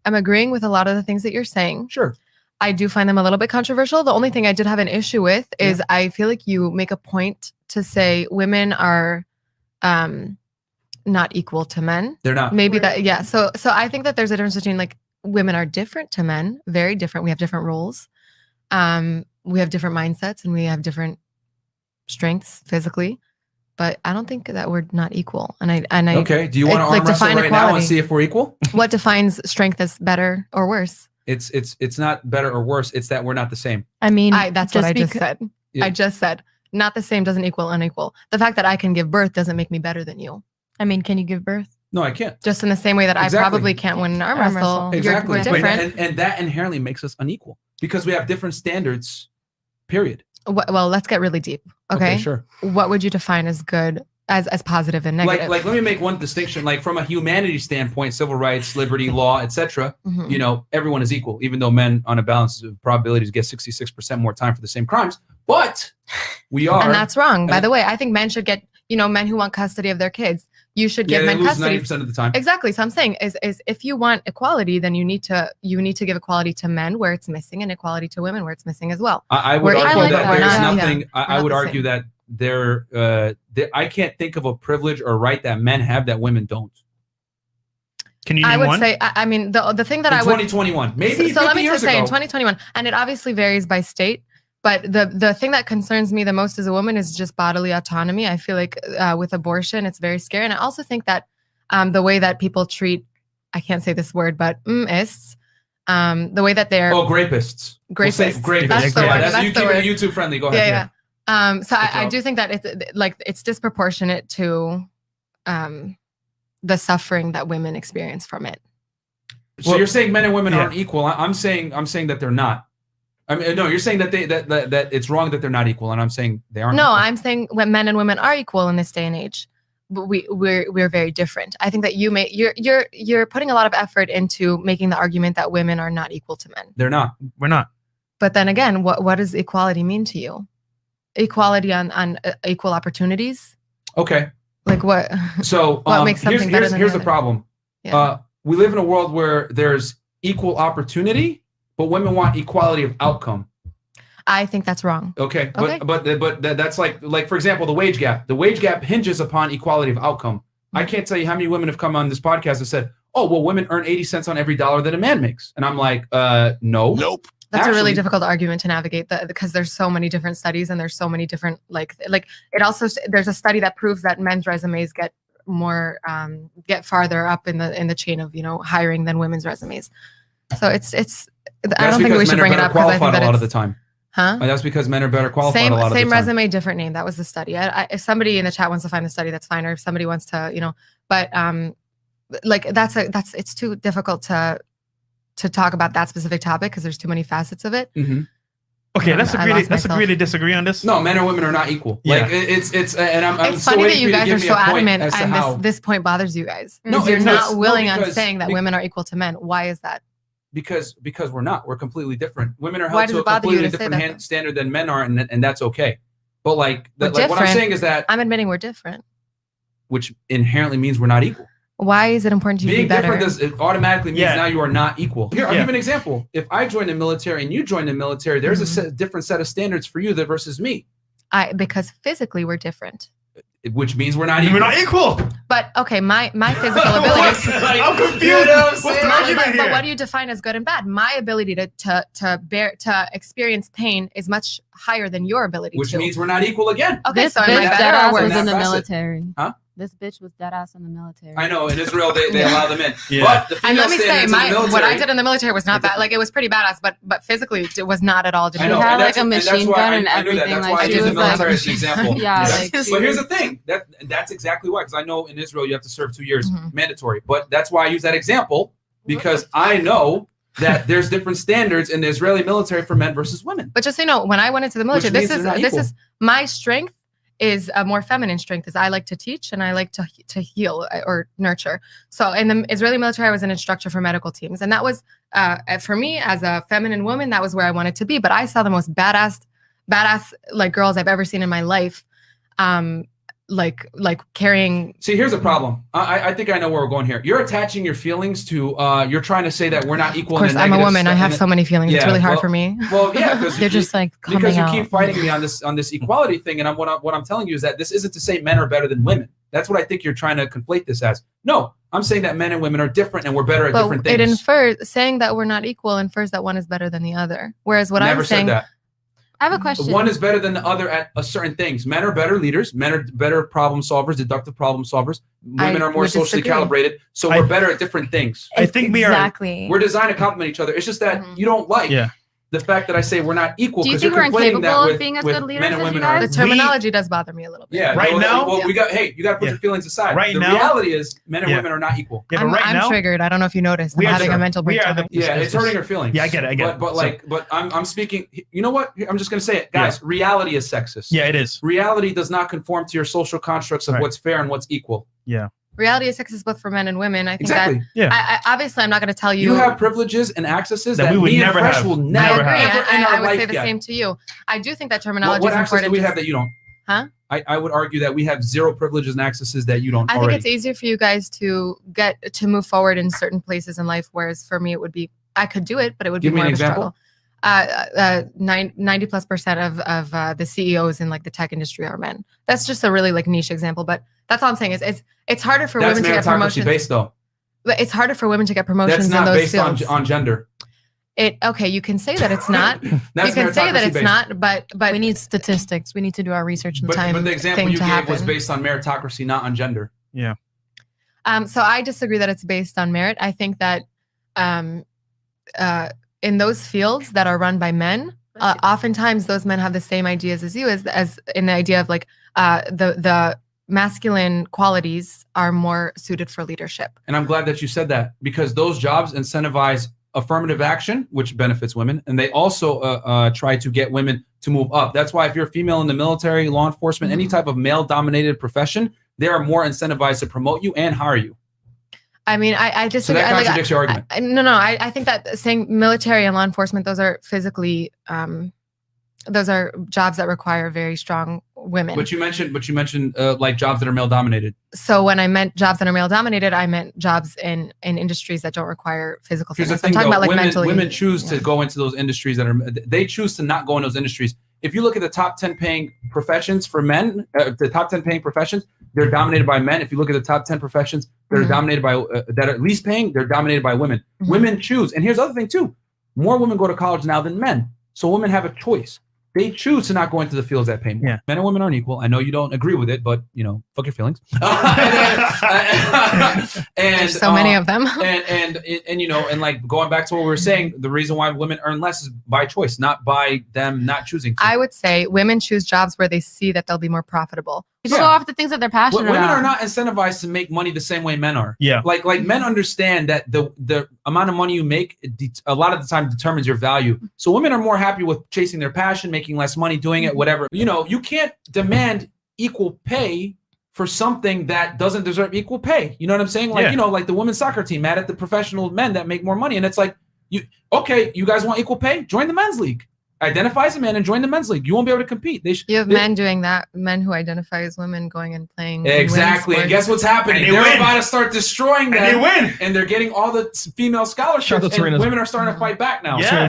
I'm agreeing with a lot of the things that you're saying. Sure. I do find them a little bit controversial. The only thing I did have an issue with is I feel like you make a point to say women are not equal to men. They're not. Maybe that, yeah. So I think that there's a difference between like women are different to men, very different. We have different roles. We have different mindsets and we have different strengths physically. But I don't think that we're not equal. And I okay. Do you want to arm wrestle right now and see if we're equal? What defines strength as better or worse? It's not better or worse. It's that we're not the same. I mean, that's what I just said. Yeah. I just said not the same doesn't equal unequal. The fact that I can give birth doesn't make me better than you. I mean, can you give birth? No, I can't. Just in the same way that I probably can't win an arm wrestle. Exactly. We're different. And that inherently makes us unequal because we have different standards, period. Well, let's get really deep. Okay, sure. What would you define as good, as positive and negative? Like, let me make one distinction. Like from a humanities standpoint, civil rights, liberty, law, etc. You know, everyone is equal, even though men on a balance of probabilities get 66% more time for the same crimes. But we are, and that's wrong. By the way, I think men should get, men who want custody of their kids. You should give men custody 90% of the time. Exactly. So I'm saying is if you want equality, then you need to give equality to men where it's missing and equality to women where it's missing as well. I would argue that there's nothing. I would argue that I can't think of a privilege or right that men have that women don't. Can you name I would one? say, I mean, the thing that in I would 2021, maybe. So let me just say in 2021, and it obviously varies by state. But the thing that concerns me the most as a woman is just bodily autonomy. I feel like with abortion, it's very scary. And I also think that the way that people treat, I can't say this word, but ists, the way that they're... grapists. Grapists. We'll grapists. That's the word. That's you keep it YouTube friendly. Go ahead. Yeah. So I do think that it's disproportionate to the suffering that women experience from it. So you're saying men and women aren't equal. I'm saying that they're not. I mean, no, you're saying that that it's wrong that they're not equal, and I'm saying they aren't. No, equal. I'm saying when men and women are equal in this day and age, but we're very different. I think that you're putting a lot of effort into making the argument that women are not equal to men. They're not. We're not. But then again, what does equality mean to you? Equality on equal opportunities? Okay. Like what? So what makes something better than here's the other? problem. Yeah. We live in a world where there's equal opportunity, but women want equality of outcome. I think that's wrong. Okay, but that's like for example, the wage gap. The wage gap hinges upon equality of outcome. I can't tell you how many women have come on this podcast and said, "Oh, well, women earn 80 cents on every dollar that a man makes," and I'm like, no, nope. That's a really difficult argument to navigate because there's so many different studies and there's so many different like it also there's a study that proves that men's resumes get more get farther up in the chain of hiring than women's resumes. So it's I don't think we should bring it up because I think that a lot of the time. Huh? That's because men are better qualified a lot of the time. Same resume, different name. That was the study. If somebody in the chat wants to find the study, that's fine. Or if somebody wants to, but like it's too difficult to talk about that specific topic because there's too many facets of it. Mm-hmm. Okay, let's agree to disagree on this. No, men and women are not equal. Yeah. Like it's and I'm it's so funny that waiting you for guys to are give me so a point adamant as to and how. this point bothers you guys. No, you're not willing because on saying that women are equal to men. Why is that? Because we're not. We're completely different. Women are Why held does to it a bother you completely to say different that, standard than men are, and that's okay. But like what I'm different. saying is that I'm admitting we're different. which inherently means we're not equal. Why is it important to you to be better? Being different it automatically means now you are not equal. Here, I'll give you an example. If I join the military and you join the military, there's a different set of standards for you versus me. Because physically we're different. Which means we're not equal. We're not equal. But okay, my physical abilities. I'm confused. What's the argument here? But what do you define as good and bad? My ability to experience pain is much higher than your ability. Which means we're not equal again. Okay, this so am I bitch better or worse? was in the military. Huh? This bitch was dead ass in the military. I know in Israel they allow them in. Yeah. But the And female let me say, standards in the military, what I did in the military was not bad. Like it was pretty badass, but physically it was not at all. She had like a machine gun and everything. That's like why I she use the was like, military as an example. yeah. Like, but here's the thing. That's exactly why. Because I know in Israel you have to serve 2 years mandatory. But that's why I use that example because I know that there's different standards in the Israeli military for men versus women. But just so you know, when I went into the military, this is my strength. Is a more feminine strength. Is I like to teach and I like to heal or nurture. So in the Israeli military, I was an instructor for medical teams, and that was for me as a feminine woman. That was where I wanted to be. But I saw the most badass like girls I've ever seen in my life. like carrying. See, here's the problem. I think I know where we're going here. You're attaching your feelings to. You're trying to say that we're not equal. Of course, I'm a woman. I have so many feelings. It's really hard for me. Well, yeah, because they're just like because you keep fighting me on this equality thing, and what I'm telling you is that this isn't to say men are better than women. That's what I think you're trying to conflate this as. No, I'm saying that men and women are different, and we're better at different things. It infers saying that we're not equal infers that one is better than the other. Whereas what I'm saying. Never said that. I have a question. One is better than the other at certain things. Men are better leaders. Men are better problem solvers, deductive problem solvers. Women are more socially calibrated. So we're better at different things. I think we're designed to complement each other. It's just that you don't like the fact that I say we're not equal. Do you think we're incapable of being as good leaders as you guys? The terminology does bother me a little bit. Yeah. Right now? Well, you got to put your feelings aside. Right now? The reality is men and women are not equal. Yeah, but I'm triggered. I don't know if you noticed. I'm having a mental breakdown. Yeah, it's hurting your feelings. Yeah, I get it. But I'm speaking, you know what? I'm just going to say it. Guys, reality is sexist. Yeah, it is. Reality does not conform to your social constructs of what's fair and what's equal. Yeah. Reality is sexist both for men and women. I think exactly. I obviously, I'm not going to tell you. You have privileges and accesses that we would me never and Fresh have. will never have. I would say the same to you. I do think that terminology is important. What access do we have that you don't? Huh? I would argue that we have zero privileges and accesses that you don't. I think it's easier for you guys to move forward in certain places in life, whereas for me, it would be I could do it, but it would be more of a struggle. 90+% of the CEOs in like the tech industry are men. That's just a really like niche example, but that's all I'm saying is it's harder for women to get promotions. Based though. But it's harder for women to get promotions in those fields. That's not fields. based on gender. Okay, you can say that it's not. You can say that it's not, but we need statistics. We need to do our research and time. But the example you gave was based on meritocracy, not on gender. Yeah. So I disagree that it's based on merit. I think that in those fields that are run by men, oftentimes those men have the same ideas as you, as in the idea of like the masculine qualities are more suited for leadership. And I'm glad that you said that because those jobs incentivize affirmative action, which benefits women, and they also try to get women to move up. That's why if you're a female in the military, law enforcement, any type of male-dominated profession, they are more incentivized to promote you and hire you. I mean, I just so that contradicts your argument. I think that saying military and law enforcement, those are physically, those are jobs that require very strong women. But you mentioned like jobs that are male dominated. So when I meant jobs that are male dominated, I meant jobs in industries that don't require physical fitness. I'm talking about like women choose to go into those industries they choose to not go in those industries. If you look at the top 10 paying professions for men, the top 10 paying professions, they're dominated by men. If you look at the top 10 professions that are dominated by that are least paying, they're dominated by women. Women choose. And here's the other thing too. More women go to college now than men. So women have a choice. They choose to not go into the fields that pay more. Yeah. Men and women aren't equal. I know you don't agree with it, but fuck your feelings. And there's so many of them. And like going back to what we were saying, the reason why women earn less is by choice, not by them not choosing to. I would say women choose jobs where they see that they'll be more profitable. People go off the things that they're passionate about. Women are not incentivized to make money the same way men are. Yeah. Like men understand that the amount of money you make a lot of the time determines your value. So women are more happy with chasing their passion, making less money, doing it, whatever. You can't demand equal pay for something that doesn't deserve equal pay. You know what I'm saying? Like, like the women's soccer team mad at the professional men that make more money. And it's like, you guys want equal pay? Join the men's league. Identify as a man and join the men's league. You won't be able to compete. You have men doing that, men who identify as women going and playing. Exactly. And guess what's happening? They're about to start destroying that. And they win. And they're getting all the female scholarships. And women are starting to fight back now. Yeah.